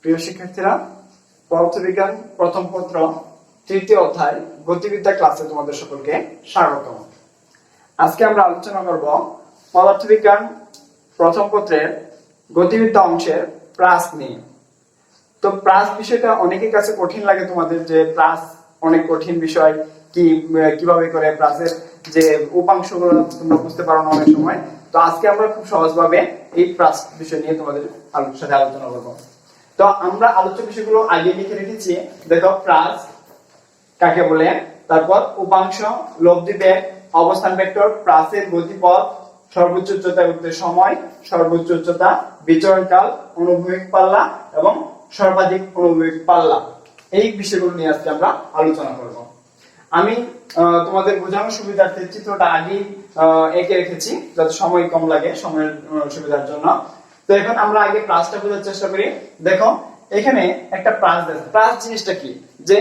প্রিয় শিক্ষার্থীরা, পদার্থবিজ্ঞান প্রথম পত্র তৃতীয় অধ্যায় গতিবিদ্যা ক্লাসে তোমাদের সকলকে স্বাগতম। আজকে আমরা আলোচনা করব পদার্থবিজ্ঞান প্রথম পত্রের গতিবিদ্যা অংশের প্রাস নিয়ে। তো প্রাস বিষয়টা অনেকের কাছে কঠিন লাগে, তোমাদের যে প্রাস অনেক কঠিন বিষয়, কিভাবে করে প্রাসের যে উপাংশগুলো তোমরা বুঝতে পারো না অনেক সময়। তো আজকে আমরা খুব সহজভাবে এই প্রাস বিষয় নিয়ে তোমাদের সাথে আলোচনা করব। তো আমরা আলোচ্য বিষয়গুলো আগে লিখে রেখেছি। দেখো, প্রাস কাকে বলে, তারপর উপাংশ, লব্ধি বেগ, অবস্থান ভেক্টর, প্রাসের গতিপথ, সর্বোচ্চ উচ্চতা উঠতে সময়, সর্বোচ্চ উচ্চতা, বিচরণ কাল, অনুভূমিক পাল্লা এবং সর্বাধিক অনুভূমিক পাল্লা, এই বিষয়গুলো নিয়ে আজকে আমরা আলোচনা করব। আমি তোমাদের বোঝানোর সুবিধার্থে চিত্রটা আগেই এঁকে রেখেছি যাতে সময় কম লাগে, সময়ের সুবিধার জন্য। তো এখন আমরা আগে প্রাসটা বোঝার চেষ্টা করি। দেখো, এখানে একটা প্রাস আছে। প্রাস জিনিসটা কি? যে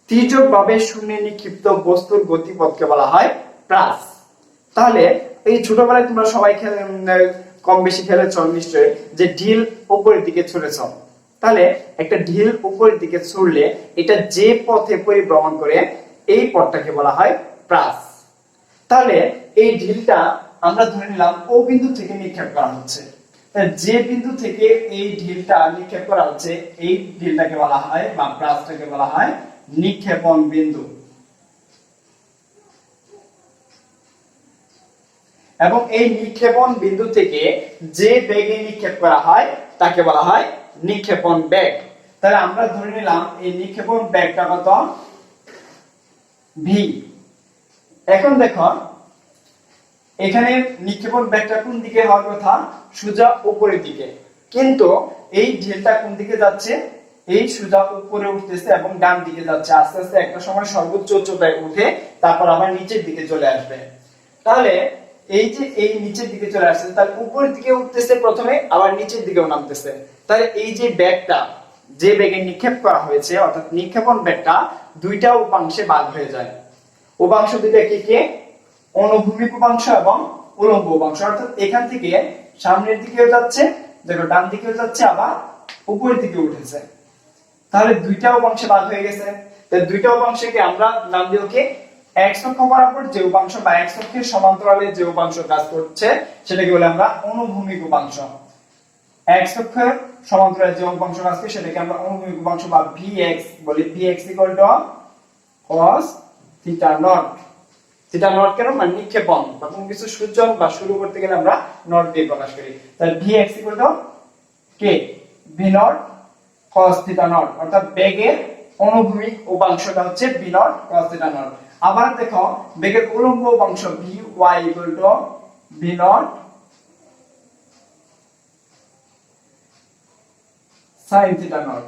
তির্যকভাবে শূন্যে নিক্ষিপ্ত বস্তুর গতিপথকে বলা হয় প্রাস। তাহলে এই ছোটবেলায় তোমরা সবাই কম বেশি খেলেছ নিশ্চয়ই, যে ঢিল উপরের দিকে ছুঁড়েছ। তাহলে একটা ঢিল উপরের দিকে ছুঁড়লে এটা যে পথে পরিভ্রমণ করে এই পথটাকে বলা হয় প্রাস। তাহলে এই ঢিলটা আমরা ধরে নিলাম ও বিন্দু থেকে নিক্ষেপ করা হচ্ছে। যে বিন্দু থেকে এই ঢিলটা নিক্ষেপ করা হচ্ছে এই ঢিলটাকে বলা হয় বা প্রাসটাকে বলা হয় নিক্ষেপণ বিন্দু। এবং এই নিক্ষেপণ বিন্দু থেকে যে বেগে নিক্ষেপ করা হয় তাকে বলা হয় নিক্ষেপণ বেগ। তাহলে আমরা ধরে নিলাম এই নিক্ষেপণ বেগটা কত? ভি। এখন দেখো, এখানে নিক্ষেপণ বেগটা কোন দিকে হওয়ার কথা? সোজা উপরের দিকে। কিন্তু এই ঢিলটা কোন দিকে যাচ্ছে? এই সোজা উপরে উঠতেছে এবং ডান দিকে যাচ্ছে। আস্তে আস্তে একটা সময় সর্বোচ্চ উচ্চতায় উঠে তারপর আবার নিচের দিকে চলে আসবে। তাহলে এই যে এই নিচের দিকে চলে আসছে, তার উপরের দিকে উঠতেছে প্রথমে, আবার নিচের দিকেও নামতেছে। তাহলে এই যে বেগটা, যে বেগে নিক্ষেপ করা হয়েছে অর্থাৎ নিক্ষেপণ বেগটা দুইটা উপাংশে ভাগ হয়ে যায়। উপাংশ দুইটা কি কি? অনুভূমিক উপাংশ এবং উলম্ব উপাংশ। অর্থাৎ এখান থেকে সামনের দিকেও যাচ্ছে, দেখো ডান দিকেও যাচ্ছে, আবার উপরের দিকে উঠেছে। তাহলে দুইটা উপাংশে ভাগ হয়ে গেছে। তাহলে দুইটা উপাংশকে আমরা নাম দিও কি? এক্স অক্ষ বরাবর যে উপাংশ বা এক্স অক্ষের সমান্তরালে যে উপাংশ কাজ করছে সেটাকে বলে আমরা অনুভূমিক উপাংশ। এক্স অক্ষের সমান্তরালে যে উপাংশ কাজ করে সেটাকে আমরা অনুভূমিক উপাংশ বা ভিএক্স বলি। VX equal two cos theta not. Theta naught কেন? মানে নিক্ষেপণ বা কোনো কিছু সূচন বা শুরু করতে গেলে আমরা নট দিয়ে প্রকাশ করি। তাহলে ভিএক্স ইকুয়াল টু কে v not cos theta naught. অর্থাৎ বেগের অনুভূমিক উপাংশটা হচ্ছে v not cos theta naught. আবার দেখো, বেগের উলম্ব উপাংশ v y equal to v naught sin theta naught.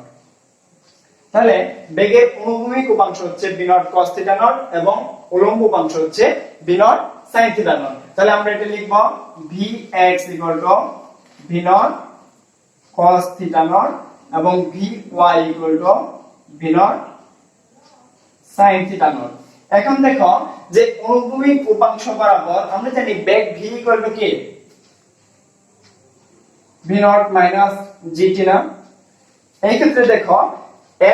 তাহলে বেগের অনুভূমিক উপাংশ হচ্ছে v not cos theta naught এবং উলম্ব উপাংশ হচ্ছে v naught sin theta naught. তাহলে আমরা এটা লিখব vx equal to v not cos theta naught এবং vy equal to v naught sin theta not. এখন দেখো যে অনুভূমিক উপাংশ বরাবর আমরা জানি বেগ v ইকুয়াল টু কি? ভি নট মাইনাস জিটি না? এই ক্ষেত্রে দেখো,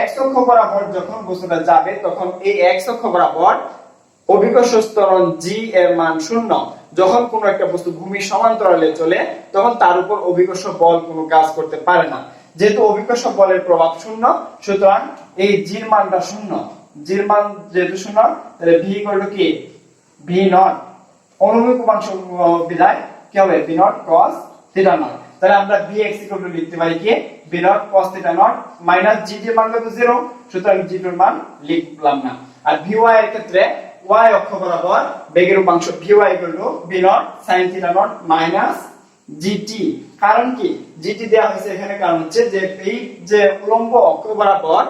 x অক্ষ বরাবর যখন বস্তুটা যাবে তখন এই x অক্ষ বরাবর অভিকর্ষ ত্বরণ g এর মান 0। যখন কোনো একটা বস্তু ভূমির সমান্তরালে চলে তখন তার উপর অভিকর্ষ বল কোনো কাজ করতে পারে না। যেহেতু অভিকর্ষ বলের প্রভাব 0, সুতরাং এই g এর মানটা 0। g এর মান যেহেতু 0, তাহলে v ইকুয়াল টু কি? v নট অনুভূমিক উপাংশ বিধায় কি হবে? v not cos theta naught. তাহলে আমরা vx ইকুয়াল টু লিখতে পারি কি? v not cos theta naught minus g এর মান কত? 0, সুতরাং g এর মান লিখলাম না। আর vy এর ক্ষেত্রে y অক্ষ বরাবর বেগের উপাংশ vy equal to v not sin theta naught minus gt। কারণ কি? gt দেয়া হয়েছে এখানে, কারণ হচ্ছে যে এই যে উলম্ব অক্ষ বরাবর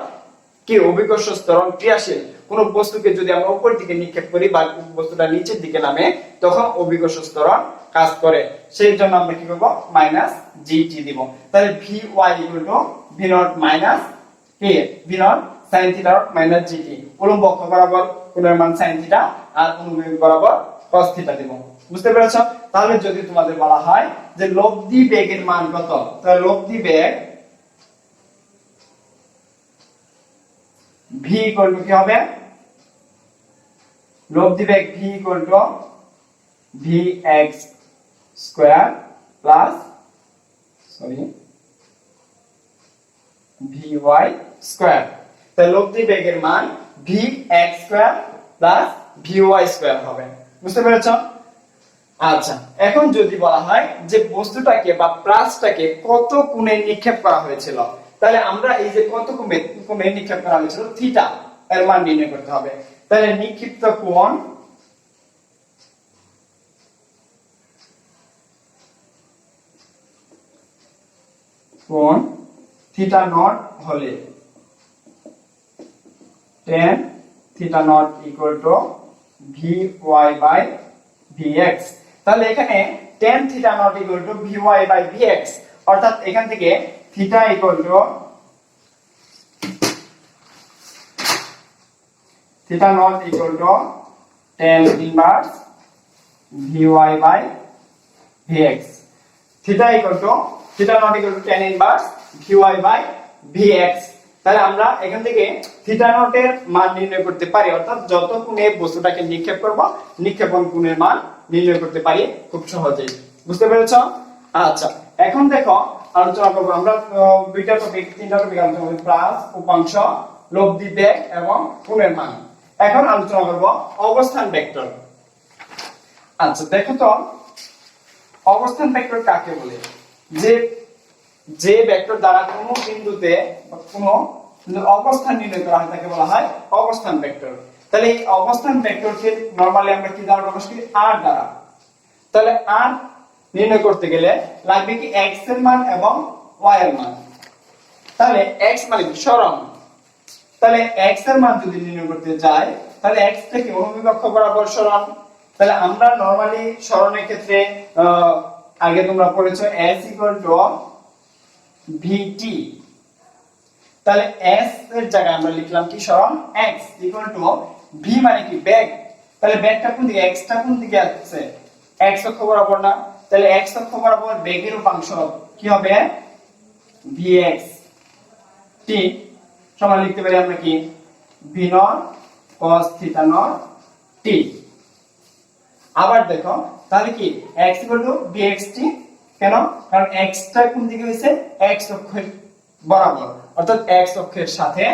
কি অভিকর্ষ ত্বরণ ক্রিয়াশীল। কোন বস্তুকে যদি আমরা উপরের দিকে নিক্ষেপ করি বা বস্তুটা নিচের দিকে নামে তখন অভিকর্ষ ত্বরণ কাজ করে। সেই জন্য আমরা কি করব? মাইনাস gt দিব। তাহলে vy equal to v not minus কি? v not sin theta minus gt। উলম্ব অক্ষ বরাবর কোণের মান sin থিটা আর অনুভূমিক বরাবর cos থিটা দেব। বুঝতে পেরেছো? তাহলে যদি তোমাদের বলা হয় যে লব্ধি বেগের মান কত, তাহলে লব্ধি বেগ ভি ইকুয়াল টু কি হবে, লব্ধি বেগ v equal to v x square plus v y square. তাহলে লব্ধি বেগের মান v x square plus v y square হবে। বুঝতে পেরেছো? আচ্ছা, এখন যদি বলা হয় যে বস্তুটাকে বা প্লাসটাকে কত কোণে নিক্ষেপ করা হয়েছিল, তাহলে আমরা এই যে কত কোণে নিক্ষেপ করা হয়েছিল থিটা এর মান নির্ণয় করতে হবে। তাহলে নিক্ষিপ্ত কোণ থিটা নট হলে tan theta naught equal to vy by vx। তাহলে এখানে tan theta naught equal to vy by vx, অর্থাৎ এখান থেকে theta equal to theta naught equal to tan inverse vy by vx। Theta equal to theta naught equal to tan inverse vy by vx। তাহলে আমরা এখান থেকে theta নটের মান নির্ণয় করতে পারি, অর্থাৎ যত কোণে বস্তুটাকে নিক্ষেপ করব নিক্ষেপণ কোণের মান নির্ণয় করতে পারি খুব সহজেই। বুঝতে পেরেছো? আচ্ছা, এখন দেখো আলোচনা করব আমরা তিনটা টপিক আলোচনা করব, প্লাস, উপাংশ, লব্ধি বেগ এবং কোণের মান। এখন আলোচনা করব অবস্থান ভেক্টর। আচ্ছা দেখো তো, অবস্থান ভেক্টর কাকে বলে? যে ভেক্টর দ্বারা কোনো বিন্দুতে কোনো অবস্থান নির্ণয় করা হয় তাকে বলা হয় অবস্থান ভেক্টর। তাহলে এই অবস্থান ভেক্টরকে নরমালি আমরা কি দ্বারা প্রকাশ করি? r দ্বারা। তাহলে r নির্ণয় করতে গেলে লাগবে কি x এর মান এবং y এর মান। তাহলে x মানে কি? সরণ। তাহলে x এর মান যদি নির্ণয় করতে যাই, তাহলে x থেকে অনুভূমিক অক্ষ বরাবর সরণ। তাহলে আমরা নরমালি সরণের ক্ষেত্রে আগে তোমরা পড়েছো s vt। তাহলে s এর জায়গায় আমরা লিখলাম কি সরণ x v মানে কি? বেগ। তাহলে বেগটা কোন দিকে? x টা কোন দিকে আছে? x অক্ষ বরাবর না? তাহলে x অক্ষ বরাবর বেগের উপাংশ কি হবে? vx t সমান লিখতে পারি আমরা কি? v not cos theta not t। আবার দেখো তাহলে কি x vxt, কেন? কারণ x টা কোন দিকে হইছে? x অক্ষের বরাবর, অর্থাৎ x অক্ষের সাথে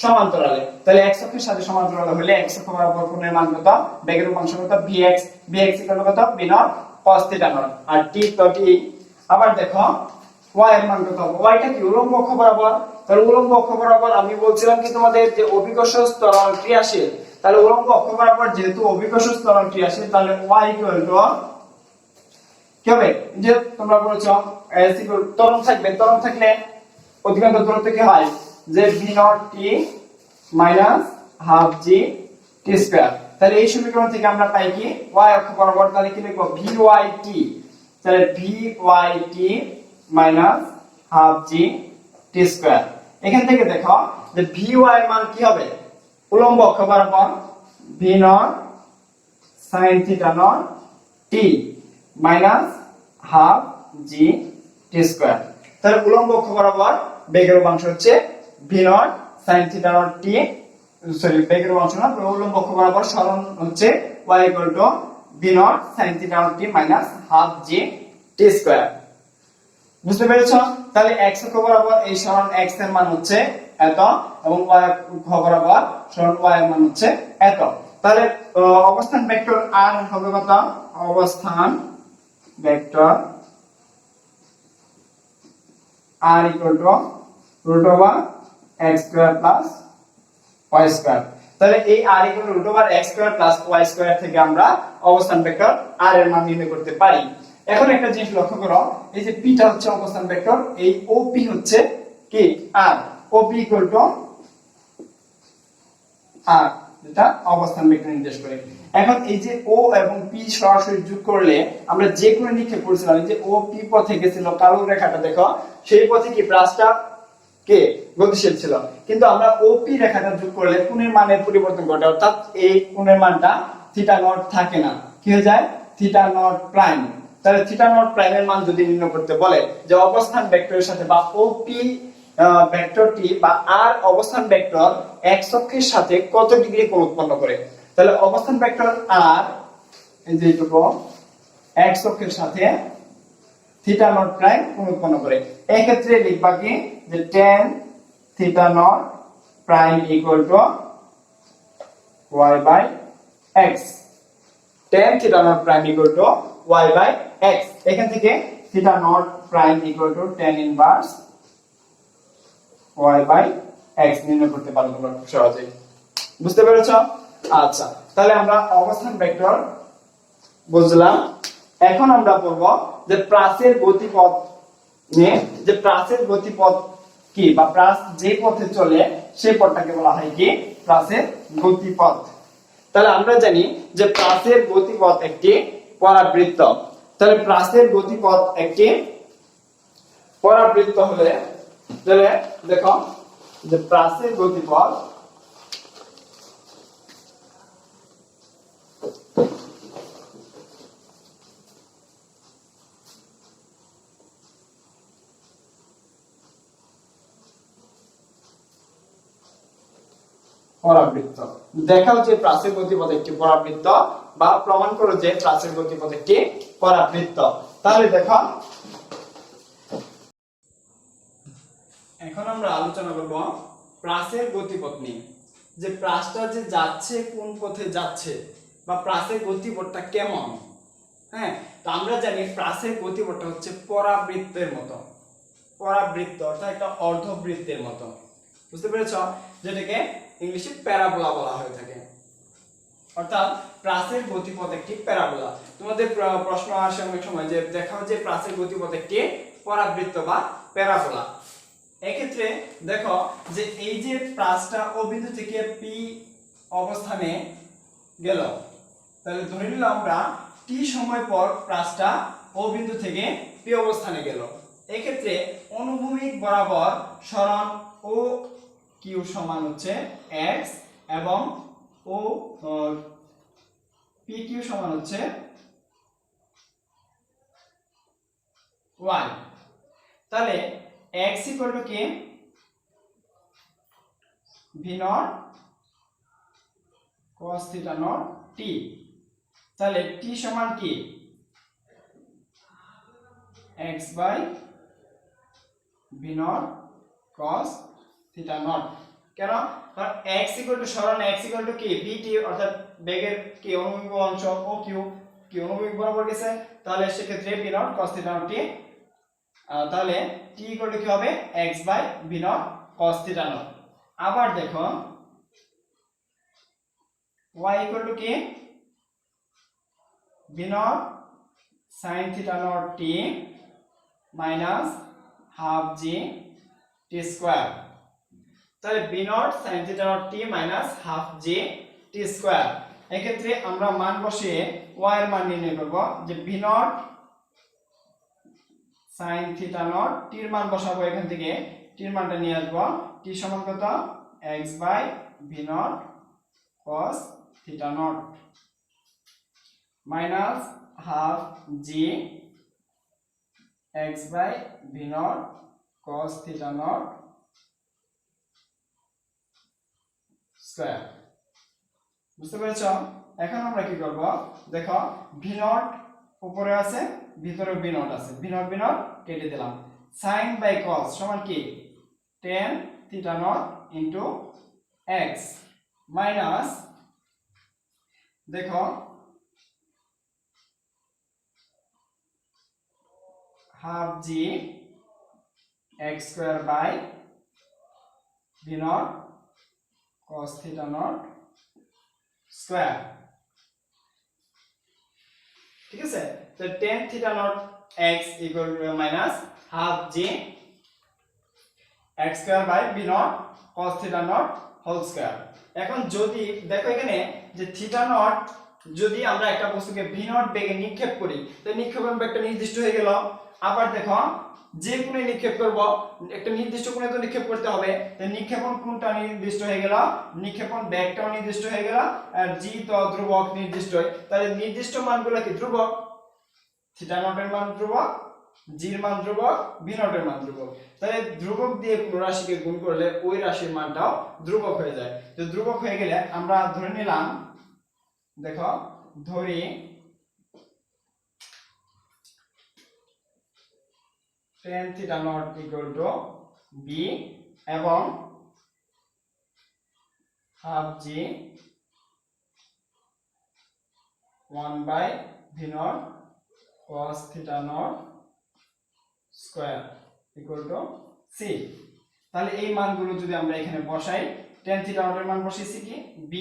সমান্তরালে। তাহলে x অক্ষের সাথে সমান্তরালে হলে x অক্ষ বরাবর কোণের মান কত? বেগের উপাংশ কত? vx কত? v not cos theta naught, আর t তো t। আবার দেখো y এর মান কত? y টা কি? উল্লম্ব অক্ষ বরাবর। তাহলে উল্লম্ব অক্ষ বরাবর আমি বলছিলাম কি তোমাদের যে অভিকর্ষ ত্বরণ ক্রিয়াশীল। তাহলে উল্লম্ব অক্ষ বরাবর যেহেতু অভিকর্ষ ত্বরণ ক্রিয়াশীল, তাহলে y কি হবে? যে তোমরা বলেছো ত্বরণ থাকবে, ত্বরণ থাকলে অধিকাংশ দূরত্ব কি হয়? যে v not t minus half g t square. তাহলে এই সমীকরণ থেকে আমরা পাই কি? y অক্ষ বরাবর তাহলে কি লিখব? vyt। তাহলে vyt minus half g t square. এখান থেকে দেখো যে vy এর মান কি হবে? উল্লম্ব অক্ষ বরাবর v not sin theta not t minus half g t square. তাহলে উল্লম্ব অক্ষ বরাবর বেগের উপাংশ হচ্ছে v not sin theta not t, বেগের উপাংশ না, উল্লম্ব অক্ষ বরাবর সরণ হচ্ছে y v not sin theta not t minus half g t square. বুঝতে পেরেছো? তাহলে x অক্ষ বরাবর এই সরণ x এর মান হচ্ছে এত, এবং y অক্ষ বরাবর সরণ y এর মান হচ্ছে এত। তাহলে অবস্থান ভেক্টর r হবে কত? অবস্থান vector r √x square plus y square. তাহলে এই r √x square plus y square থেকে আমরা অবস্থান ভেক্টর r এর মান নির্ণয় করতে পারি। এখন একটা জিনিস লক্ষ্য করো, এই যে p টা হচ্ছে অবস্থান ভেক্টর, এই OP হচ্ছে কি? r। OP r, যেটা অবস্থান ভেক্টর নির্দেশ করে। এখন এই যে O এবং P সরাসরি যোগ করলে আমরা যে কোণে নিক্ষেপ করেছিলাম, এই যে OP পথে গেছিল কালো রেখাটা, দেখো সেই পথে কি প্লাসটা কে গতিশীল ছিল, কিন্তু আমরা OP রেখাটা যোগ করলে কোণের মানের পরিবর্তন ঘটে, অর্থাৎ এই কোণের মানটা থিটা নট থাকে না, কি হয়ে যায়? Theta naught prime. তাহলে থিটা নট প্রাইমের মান যদি নির্ণয় করতে বলে যে অবস্থান ভেক্টরের সাথে বা OP ভেক্টরটি বা আর অবস্থান ভেক্টর x অক্ষের সাথে কত ডিগ্রি কোণ উৎপন্ন করে। তাহলে অবস্থান ভেক্টর আর এই যে এইটুকু x অক্ষের সাথে থিটা নট প্রাইম কোণ উৎপন্ন করে। এই ক্ষেত্রে লিখবা কি যে tan theta naught prime equal to y by x। tan theta naught prime equal to y by x। এখান থেকে theta naught prime equal to tan inverse y by x নির্ণয় করতে পারো তোমরা খুব সহজেই। বুঝতে পেরেছো? আচ্ছা, তাহলে আমরা অবস্থান ভেক্টর বুঝলাম। এখন আমরা পড়ব যে প্রাসের গতিপথ নিয়ে, যে প্রাসের গতিপথ কি বা প্রাস যে পথে চলে সেই পথটাকে বলা হয় কি প্রাসের গতিপথ। তাহলে আমরা জানি যে প্রাসের গতিপথ একটি পরাবৃত্ত। তাহলে প্রাসের গতিপথ একটি পরাবৃত্ত হলে তাহলে দেখো যে প্রাসের গতিপথ পরাবৃত্ত। দেখাও যে প্রাসের গতিপথ একটি পরাবৃত্ত বা প্রমাণ করো যে প্রাসের গতিপথ একটি পরাবৃত্ত। তাহলে দেখো এখন আমরা আলোচনা করব প্রাসের গতিপথ নিয়ে, যে প্রাসটা যে যাচ্ছে কোন পথে যাচ্ছে বা প্রাসের গতিপথটা কেমন। হ্যাঁ, তো আমরা জানি প্রাসের গতিপথটা হচ্ছে পরাবৃত্তের মতো। পরাবৃত্ত অর্থাৎ একটা অর্ধবৃত্তের মতো। বুঝতে পেরেছো? যেটাকে ইংলিশে প্যারাবোলা বলা হয়ে থাকে। অর্থাৎ প্রাসের গতিপথ একটি প্যারাবোলা। তোমাদের প্রশ্ন আসে অনেক সময় যে দেখাও যে প্রাসের গতিপথ একটি পরাবৃত্ত বা প্যারাবোলা। এক্ষেত্রে দেখো যে এই যে প্রাসটা ও বিন্দু থেকে পি অবস্থানে গেল, তাহলে ধরে নিলাম আমরা টি সময় পর প্রাসটা ও বিন্দু থেকে পি অবস্থানে গেল। এক্ষেত্রে অনুভূমিক বরাবর সরণ ও কিউ সমান হচ্ছে x এবং ও পি কিউ সমান হচ্ছে y। তাহলে x ইকুয়াল টু কি v not cos theta not t। তাহলে t সমান কি x by v not cos theta naught. কেন? কারণ x ইকুয়াল টু সরণ x ইকুয়াল টু কি vt অর্থাৎ বেগের কি অনুভূমিক অংশ ও কিউ কি অনুভূমিক বরাবর গেছে, তাহলে সেক্ষেত্রে v not cos theta not t। তাহলে t ইকুয়াল টু কি হবে x by v not cos theta naught. আবার দেখো y ইকুয়াল টু কি v not sin theta not t minus half g t square. তাহলে v not sin theta not t minus half g t square. এক্ষেত্রে আমরা মান বসিয়ে y এর মান নির্ণয় করব, যে v not sin theta not t এর মান বসাবো, এখান থেকে t এর মানটা নিয়ে আসব। t সমান কত x by v not cos theta naught minus half g x by v not cos theta not square. বুঝতে পেরেছো? এখন আমরা কি করব, দেখো v নট উপরে আছে, ভিতরে v নট আছে, v নট কেটে দিলাম। sin বাই cos সমান কি tan theta not into x minus দেখো half g x square by v not cos theta not square. ঠিক আছে? তো tan theta not x equal to minus half g x square by v not cos theta not whole square. এখন যদি দেখো এখানে যে theta not যদি আমরা একটা বস্তুকে v নট বেগে নিক্ষেপ করি, তো নিক্ষেপণ বেগটা নির্দিষ্ট হয়ে গেল। আবার দেখো যে কোণে নিক্ষেপ করব একটা নির্দিষ্ট কোণে তো নিক্ষেপ করতে হবে, তো নিক্ষেপণ কোণটা নির্দিষ্ট হয়ে গেল, নিক্ষেপণ বেগটাও নির্দিষ্ট হয়ে গেল, আর g তো ধ্রুবক নির্দিষ্ট। তাহলে নির্দিষ্ট মানগুলো কি ধ্রুবক, থিটা নট এর মান ধ্রুবক, জির মান ধ্রুবক, বি নটের মান ধ্রুবক। তাহলে ধ্রুবক দিয়ে কোনো রাশিকে গুণ করলে ওই রাশির মানটাও ধ্রুবক হয়ে যায়। তো ধ্রুবক হয়ে গেলে আমরা ধরে নিলাম, দেখো ধরি tan theta not equal to b এবং half g 1 by v naught cos theta naught square equal to c। তাহলে এই মানগুলো যদি আমরা এখানে বসাই, tan theta naught এর মান বসিয়েছি কি b,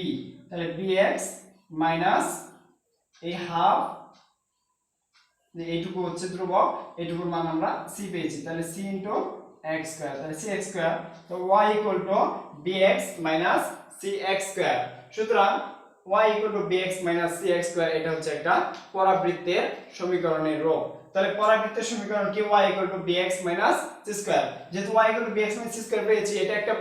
তাহলে bx মাইনাস এই হাফ, এইটুকু হচ্ছে ধ্রুবক, এইটুকুর মান আমরা c পেয়েছি, তাহলে c into x স্কয়ার, তাহলে cx স্কয়ার। তো y equal to bx minus cx square. সুতরাং y equal to bx minus cx square এটা হচ্ছে একটা পরাবৃত্তের সমীকরণের রূপ। তাহলে পরাবৃত্তের সমীকরণ কি y equal to bx minus c square. যেহেতু y equal to bx minus c square পেয়েছি, এটা একটা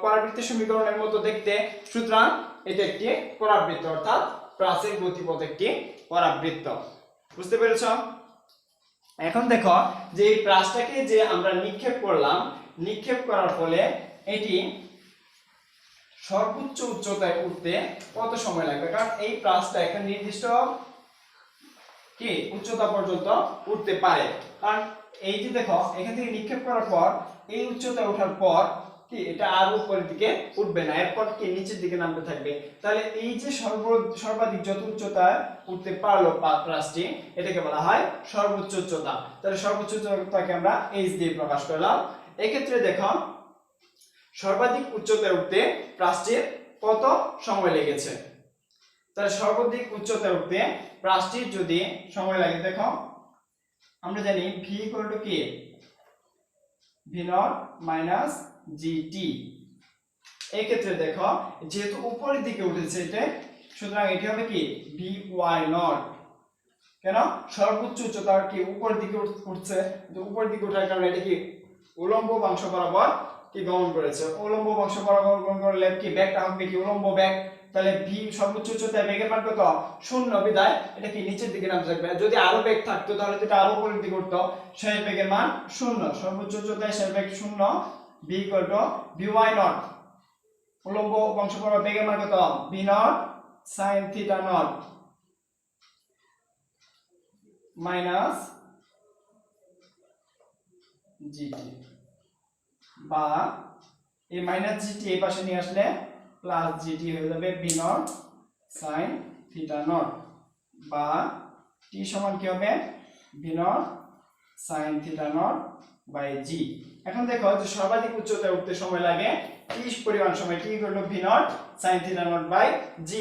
পরাবৃত্তের সমীকরণের মতো দেখতে, সুতরাং এটা একটি পরাবৃত্ত, অর্থাৎ প্রাচীর গতিপথ একটি পরাবৃত্ত। বুঝতে পেরেছো? এখন দেখো যে এই প্রাচটাকে যে আমরা নিক্ষেপ করলাম, নিক্ষেপ করার ফলে এটি সর্বোচ্চ উচ্চতায় উঠতে কত সময় লাগবে, কারণ এই প্রাচটা একটা নির্দিষ্ট কি উচ্চতা পর্যন্ত উঠতে পারে। কারণ এই যে দেখো এখান থেকে নিক্ষেপ করার পর এই উচ্চতায় ওঠার পর কি এটা আর উপরের দিকে উঠবে না, এরপর কি নিচের দিকে নামতে থাকবে। তাহলে এই যে সর্বাধিক যত উচ্চতায় উঠতে পারলো প্রাচটি, এটাকে বলা হয় সর্বোচ্চ উচ্চতা। তাহলে সর্বোচ্চ উচ্চতাকে আমরা h দিয়ে প্রকাশ করলাম। এক্ষেত্রে দেখো সর্বাধিক উচ্চতায় উঠতে প্রাচটির কত সময় লেগেছে। তাহলে সর্বাধিক উচ্চতায় উঠতে প্রাচটির যদি সময় লাগে, দেখো আমরা জানি v equal to কি v naught minus gt। এই ক্ষেত্রে দেখো যেহেতু উপরের দিকে উঠেছে এটা, সুতরাং এটি হবে কি vy naught। কেন? সর্বোচ্চ উচ্চতা কি উপরের দিকে উঠছে, তো উপরের দিকে ওঠার কারণে এটা কি উলম্ব অংশ বরাবর কি গমন করেছে, উলম্ব অংশ বরাবর গমন করলে কি বেগটা হবে কি উলম্ব বেগ। তাহলে v সর্বোচ্চ উচ্চতায় বেগের মান কত? 0, বিদায় এটা কি নিচের দিকে নামতে থাকবে। যদি আরো বেগ থাকতো তাহলে এটা আরো উপরের দিকে উঠতো, সেই বেগের মান 0, সর্বোচ্চ উচ্চতায় সেই বেগ 0। v equal to vy naught, উলম্ব অংশ বরাবর বেগের মান কত? v naught sin theta naught minus gt, বা এই মাইনাস জিটি এই পাশে নিয়ে আসলে প্লাস জিটি হয়ে যাবে v naught sin theta naught, বা t সমান কি হবে v naught sin theta naught by g। এখন দেখো যে সর্বাধিক উচ্চতায় উঠতে সময় লাগে t পরিমাণ সময়, t equal to v naught sin theta naught by g।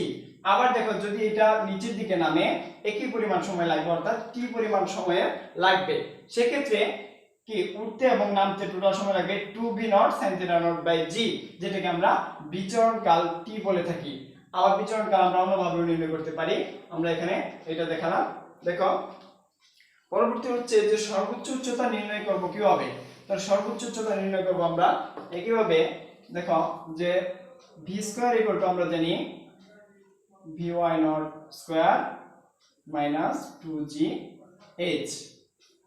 আবার দেখো যদি এটা নিচের দিকে নামে একই পরিমাণ সময় লাগবে, অর্থাৎ t পরিমাণ সময় লাগবে। সেক্ষেত্রে কি উঠতে এবং নামতে টোটাল সময় লাগবে 2v naught sin theta naught by g, যেটাকে আমরা বিচরণ কাল t বলে থাকি। আবার বিচরণ কাল আমরা অন্যভাবে নির্ণয় করতে পারি, আমরা এখানে এটা দেখালাম। দেখো পরবর্তী হচ্ছে যে সর্বোচ্চ উচ্চতা নির্ণয় করব কিভাবে। তার সর্বোচ্চ উচ্চতা নির্ণয় করব আমরা একইভাবে। দেখো যে v স্কয়ার ইকুয়াল টু আমরা জানি vy naught square minus 2gh।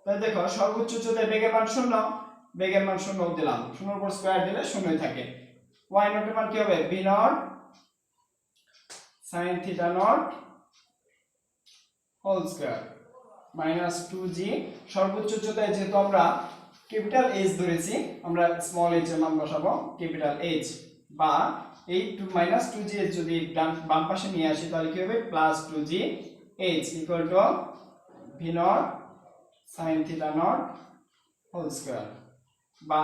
তাহলে দেখো সর্বোচ্চ উচ্চতায় বেগের মান 0, বেগের মান 0 দিলাম, 0 এর উপর স্কয়ার দিলে 0ই থাকে। y naught এর মান কি হবে v naught sin theta naught whole square minus 2g। সর্বোচ্চ উচ্চতায় যেহেতু আমরা ক্যাপিটাল H ধরেছি, আমরা স্মল h এর মান বসাবো ক্যাপিটাল H, বা এই মাইনাস 2g যদি বাম পাশে নিয়ে আসি তাহলে কি হবে plus 2g h equal to v naught sin theta naught whole square, বা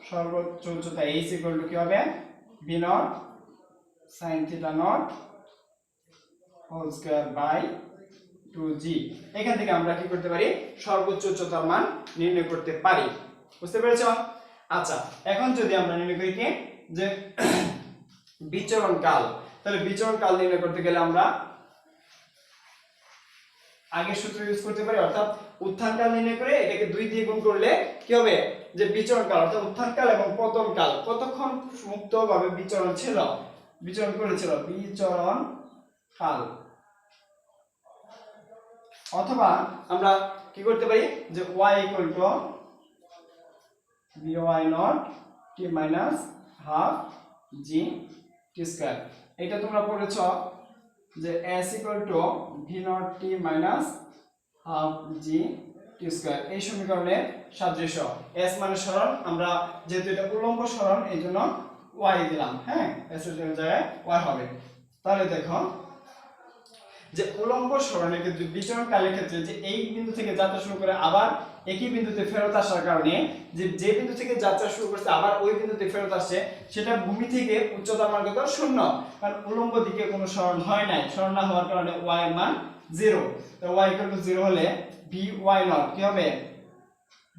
সর্বোচ্চ উচ্চতা h ইকুয়াল টু কি হবে v naught sin theta naught whole square by 2g। এখান থেকে আমরা কি করতে পারি সর্বোচ্চ উচ্চতার মান নির্ণয় করতে পারি। বুঝতে পেরেছো? আচ্ছা, এখন যদি আমরা নির্ণয় করি কি যে বিচরণ কাল, তাহলে বিচরণ কাল নির্ণয় করতে গেলে আমরা আগের সূত্র ইউজ করতে পারি, অর্থাৎ উত্থান কাল নির্ণয় করে এটাকে 2 দিয়ে গুণ করলে কি হবে যে বিচরণ কাল, অর্থাৎ উত্থান কাল এবং পতন কাল কতক্ষণ মুক্তভাবে বিচরণ করেছিল বিচরণ কাল, অথবা আমরা কি করতে পারি যে y equal two by not t minus half g t square. এটা তোমরা পড়েছো যে s equal to v not t minus half g t square. এই সমীকরণের সাদৃশ্য s মানে সরণ, আমরা যেহেতু এটা উল্লম্ব সরণ এই জন্য y দিলাম। হ্যাঁ, s এর জায়গায় y হবে। তাহলে দেখো যে উল্লম্ব সরণের ক্ষেত্রে বিচরণ কালের ক্ষেত্রে যে এই বিন্দু থেকে যাত্রা শুরু করে আবার একই বিন্দুতে ফেরত আসার কারণে যে বিন্দু থেকে যাত্রা শুরু করছে আবার ওই বিন্দুতে ফেরত আসছে, সেটা ভূমি থেকে উচ্চতার মান কত? 0, কারণ উল্লম্ব দিকে কোনো সরণ হয় নাই। সরণ না হওয়ার কারণে y এর মান 0। তো y 0 হলে by নট কি হবে?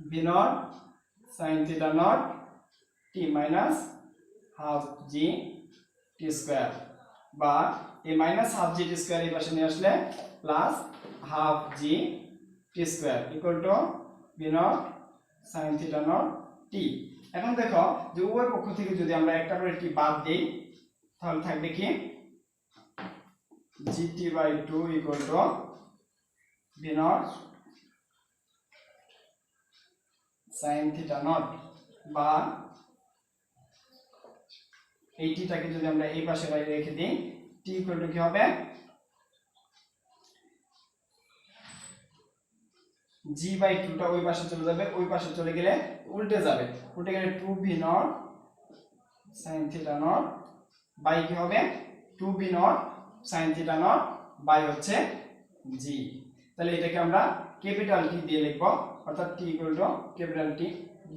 v not sin theta not t minus half g t square, বা এই minus half g t square এই পাশে নিয়ে আসলে plus half g t square equal to B not sine theta nought t. এখন দেখো যে উভয় পক্ষ থেকে যদি আমরা একটা করে টি বাদ দেই তাহলে থাকবে কি g t by 2 equal to B not sine theta naught, বা এই টিটাকে যদি আমরা এই পাশে বাইরে রেখে দিই t ইকুয়াল টু কি হবে? g বাই 2 টা ওই পাশে চলে যাবে, ওই পাশে চলে গেলে উল্টে যাবে, উল্টে গেলে 2v naught sin theta not by কি হবে? 2v naught sin theta not by হচ্ছে g। তাহলে এটাকে আমরা ক্যাপিটাল টি দিয়ে লিখব, অর্থাৎ t equal two capital T.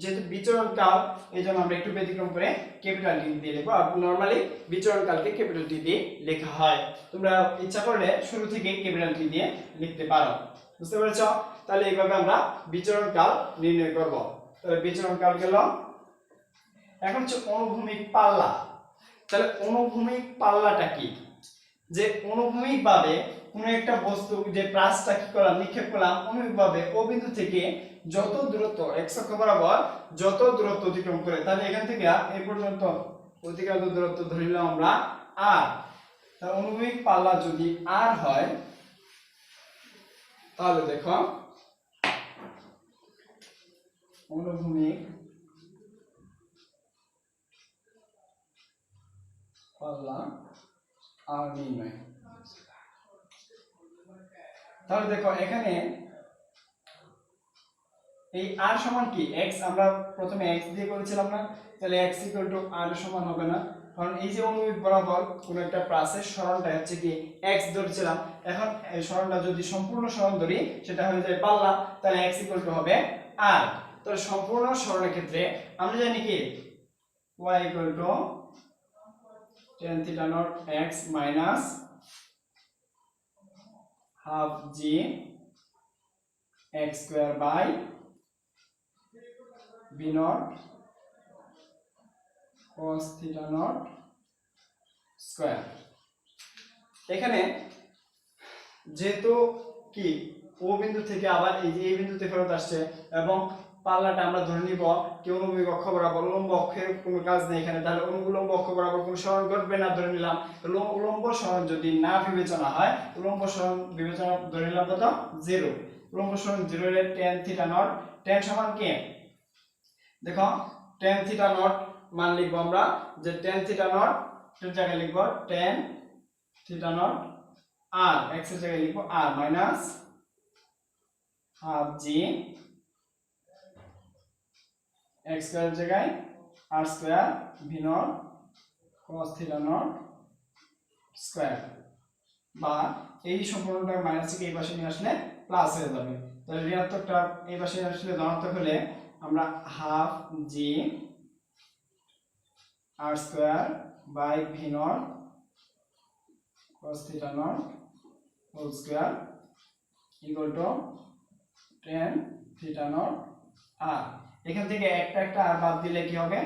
যেহেতু বিচরণ কাল এই জন্য আমরা একটু ব্যতিক্রম করে ক্যাপিটাল টি দিয়ে লিখবো। আর নরমালি বিচরণ কালকে ক্যাপিটাল টি দিয়ে লেখা হয়। তোমরা ইচ্ছা করলে শুরু থেকে ক্যাপিটাল টি দিয়ে লিখতে পারো। বুঝতে পেরেছো? তাহলে এইভাবে আমরা বিচরণ কাল নির্ণয় করব। তাহলে বিচরণ কাল গেল। এখন হচ্ছে অনুভূমিক পাল্লা। তাহলে অনুভূমিক পাল্লাটা কি? যে অনুভূমিক ভাবে কোন একটা বস্তু যে প্রাসটা কি করলাম, নিক্ষেপ করলাম, অনুভূমিক ভাবে ও বিন্দু থেকে যত দূরত্ব x অক্ষ বরাবর যত দূরত্ব অতিক্রম করে, তাহলে এখান থেকে এই পর্যন্ত অতিক্রান্ত দূরত্ব ধরে নিলাম আমরা r। তাহলে অনুভূমিক পাল্লা যদি r হয় তাহলে দেখো অনুভূমিক পাল্লা r নির্ণয়। তাহলে দেখো এখানে এই r সমান কি? x, আমরা প্রথমে x দিয়ে করেছিলাম না? তাহলে x r সমান হবে না, কারণ এই যে অনুভূমিক বরাবর কোন একটা প্রাসের সরণটা হচ্ছে কি x ধরেছিলাম। এখন এই সরণটা যদি সম্পূর্ণ সরণ ধরি সেটা হয়ে যায় পাল্লা, তাহলে x হবে r। তাহলে সম্পূর্ণ সরণের ক্ষেত্রে আমরা জানি কি y tan theta not x minus half g x square by b naught cos theta not square. এখানে যেহেতু কি ও বিন্দু থেকে আবার এই যে এই বিন্দুতে ফেরত আসছে এবং পাল্লাটা আমরা ধরে নিব কি অনুভূমিক অক্ষ বরাবর, উল্লম্ব অক্ষের কোনো কাজ নেই এখানে, তাহলে অনুলম্ব অক্ষ বরাবর কোনো সরণ ঘটবে না ধরে নিলাম। উল্লম্ব সরণ যদি না বিবেচনা হয়, উল্লম্ব সরণ বিবেচনা ধরে নিলাম কত? 0। উল্লম্ব সরণ 0 এর tan থিটা নট, tan সমান কি? দেখো tan থিটা নট মান লিখব আমরা যে tan থিটা নট এর জায়গায় লিখব tan theta naught r, x এর জায়গায় লিখব r minus half g x square জায়গায় r square v not cos theta not square, বা এই সম্পূর্ণটা মাইনাস থেকে এই পাশে নিয়ে আসলে প্লাস হয়ে যাবে। তাহলে ঋণাত্মকটা এই পাশে আসলে ধনাত্মক হলে আমরা half g r square by v not cos theta not whole square equal to tan theta naught r। এখান থেকে একটা একটা r বাদ দিলে কি হবে?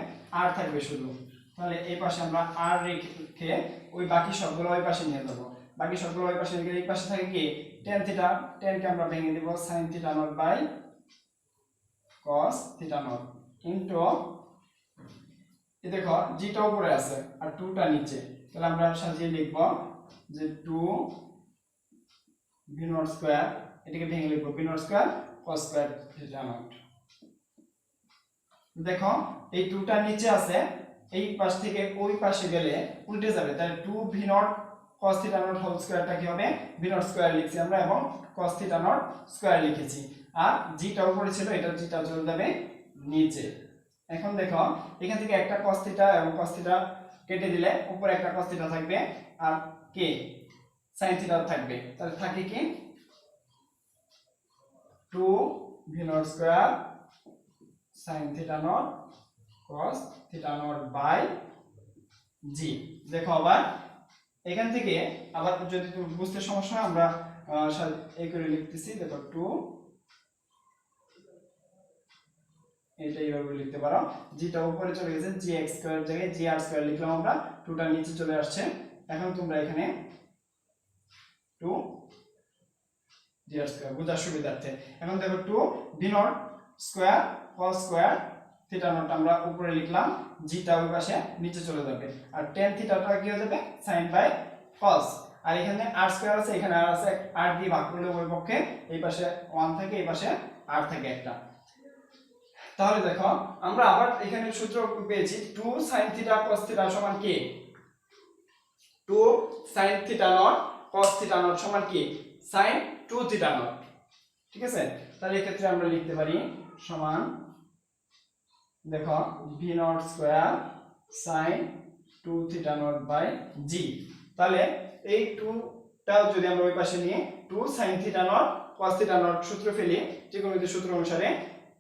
r থাকবে শুধু। তাহলে এই পাশে আমরা r রেখে ওই বাকি সবগুলো ওই পাশে নিয়ে যাব। বাকি সবগুলো ওই পাশে নিয়ে এই পাশে থাকে কি tan থিটা, tan কে আমরা ভেঙে দেব sin theta not by cos theta not into এই দেখো g টা উপরে আছে আর 2 টা নিচে, তাহলে আমরা সাজিয়ে লিখব যে 2 ভি নট স্কয়ার, এটাকে ভেঙে লিখবো V naught square cos square theta not. দেখো এই 2টা নিচে আছে, এই পাশ থেকে ওই পাশে গেলে উল্টে যাবে, তাহলে 2 v not cos theta not whole স্কয়ারটা কি হবে ভি নট স্কয়ার লিখছি আমরা এবং cos থিটা নট স্কয়ার লিখেছি, আর জিটা উপরে ছিল এটা জিটা চলে যাবে নিচে। এখন দেখো এখান থেকে একটা cos থিটা এবং cos থিটা কেটে দিলে উপরে একটা cos থিটা থাকবে আর কে sin থিটা থাকবে, তাহলে থাকে কি 2 v not square sin theta not cos theta not by g. দেখো আবার এখান থেকে আবার যদি বুঝতে সমস্যা হয় আমরা এই করে লিখতেছি, দেখো 2 এটা এইভাবে লিখতে পারো, জিটা উপরে চলে গেছে জি এক্স স্কয়ার জায়গায় জি আর স্কয়ার লিখলাম আমরা, 2টা নিচে চলে আসছে। এখন তোমরা এখানে 2 জি আর স্কয়ার বোঝার সুবিধার্থে এখন দেখো 2 v not square cos square theta not আমরা উপরে লিখলাম, জিটা ওই পাশে নিচে চলে যাবে, আর tan থিটাটা কি হয়ে যাবে sin বাই cos, আর এখানে r স্কয়ার আছে এখানে r আছে, r দিয়ে ভাগ করলে ওই পক্ষে এই পাশে 1 থাকে এই পাশে r থাকে একটা। তাহলে দেখো আমরা আবার এখানে সূত্র পেয়েছি 2 sin থিটা cos থিটা সমান কি 2 sin theta not cos theta naught সমান কি sin 2 থিটা নট, ঠিক আছে। তাহলে এই ক্ষেত্রে আমরা লিখতে পারি সমান দেখো v not square sin 2 theta not by g. তাহলে এই 2টা যদি আমরা ওই পাশে নিয়ে 2 sin theta not cos theta not সূত্র ফেলি, ত্রিকোণমিতির সূত্র অনুসারে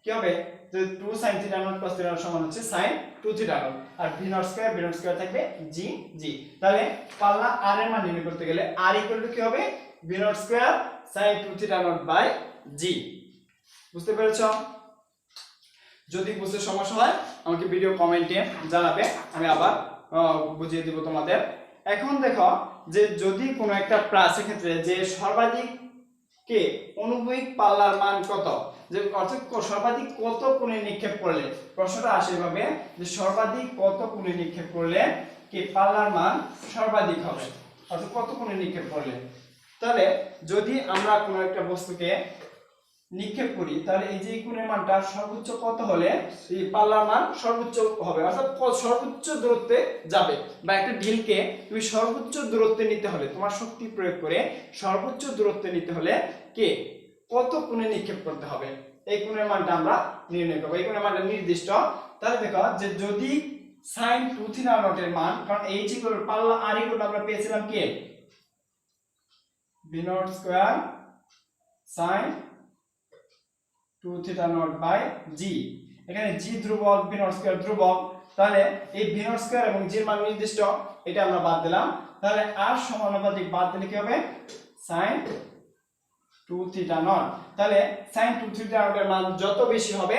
কি হবে যে 2 sin theta not cos theta naught সমান হচ্ছে sin 2 থিটা নট, আর ভি নট স্কয়ার থাকবে জি জি। তাহলে পাল্লা r এর মান নির্ণয় করতে গেলে r কি হবে v not square sin 2 theta not by g. বুঝতে পেরেছো? যদি বুঝতে সমস্যা হয় আমাকে ভিডিও কমেন্টে জানাবে, আমি আবার বুঝিয়ে দিব তোমাদের। এখন দেখো যে যদি কোনো একটা প্লাসের ক্ষেত্রে যে সর্বাধিক কে অনুভূমিক পাল্লার মান কত, যে অর্থাৎ সর্বাধিক কত কোণে নিক্ষেপ করলে, প্রশ্নটা আসে এভাবে যে সর্বাধিক কত কোণে নিক্ষেপ করলে কি পাল্লার মান সর্বাধিক হবে, অর্থাৎ কত কোণে নিক্ষেপ করলে। তাহলে যদি আমরা কোনো একটা বস্তুকে নিক্ষেপ করি তাহলে এই যে কোণের মানটা সর্বোচ্চ কত হলে এই পাল্লার মান সর্বোচ্চ হবে, অর্থাৎ সর্বোচ্চ দূরত্বে যাবে, বা একটা ঢিলকে তুমি সর্বোচ্চ দূরত্বে নিতে হলে তোমার শক্তি প্রয়োগ করে সর্বোচ্চ দূরত্বে নিতে হলে কে কত কোণে নিক্ষেপ করতে হবে, এই কোণের মানটা আমরা নির্ণয় করব। এই কোণের মানটা নির্দিষ্ট। তাহলে দেখো যে যদি sin 2 থিটা নটের মান, কারণ এই যে পাল্লা আর ইকুয়াল আমরা পেয়েছিলাম কে v not square sin 2 theta not by g, এখানে জি ধ্রুবক ভি নট স্কয়ার ধ্রুবক, তাহলে এই ভি নট স্কয়ার এবং জি এর মান নির্দিষ্ট, এটা আমরা বাদ দিলাম। তাহলে r সমানুপাতিক বাদ দিলে কি হবে sin 2 থিটা নট, তাহলে sin 2 থিটা নটের মান যত বেশি হবে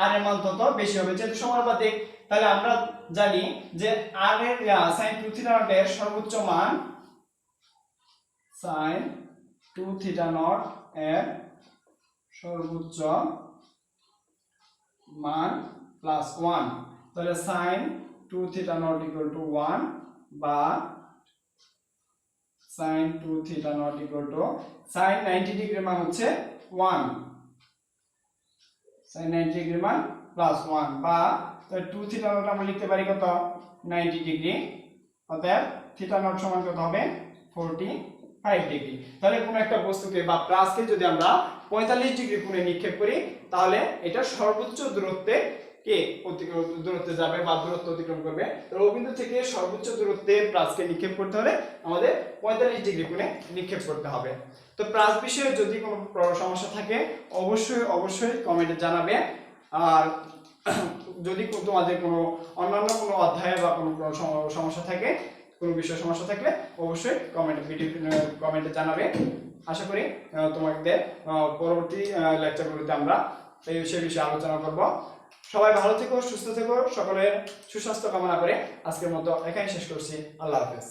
r এর মান তত বেশি হবে, যেহেতু সমানুপাতিক। তাহলে আমরা জানি যে r এর sin 2 থিটা নটের সর্বোচ্চ মান sin 2 থিটা নট এর সর্বোচ্চ মান প্লাস 1, তাহলে sin 2 theta naught equal two 1 বা sin 2 theta naught equal two sin 90 ডিগ্রির মান হচ্ছে 1, sin 90 ডিগ্রির মান প্লাস 1 বা 2 থিটা নট আমরা লিখতে পারি কত 90 ডিগ্রি, অতএব থিটা নট সমান কত হবে 45 ডিগ্রি। তাহলে কোনো একটা বস্তুকে বা প্লাসকে যদি আমরা 45 ডিগ্রি কোণে নিক্ষেপ করি তাহলে এটা সর্বোচ্চ দূরত্বে কে দূরত্বে যাবে বা দূরত্ব অতিক্রম করবে। তো ও বিন্দু থেকে সর্বোচ্চ দূরত্বে প্লাসকে নিক্ষেপ করতে হলে আমাদের 45 ডিগ্রি কোণে নিক্ষেপ করতে হবে। তো প্লাস বিষয়ে যদি কোনো সমস্যা থাকে অবশ্যই কমেন্টে জানাবে, আর যদি তোমাদের কোনো অন্যান্য কোনো অধ্যায়ে বা কোনো সমস্যা থাকে, কোনো বিষয় সমস্যা থাকলে অবশ্যই কমেন্টে জানাবে। আশা করি তোমাদের পরবর্তী লেকচারগুলোতে আমরা এই বিষয়ে আলোচনা করব। সবাই ভালো থেকো, সুস্থ থেকো, সকলের সুস্বাস্থ্য কামনা করে আজকের মতো এখানেই শেষ করছি। আল্লাহ হাফেজ।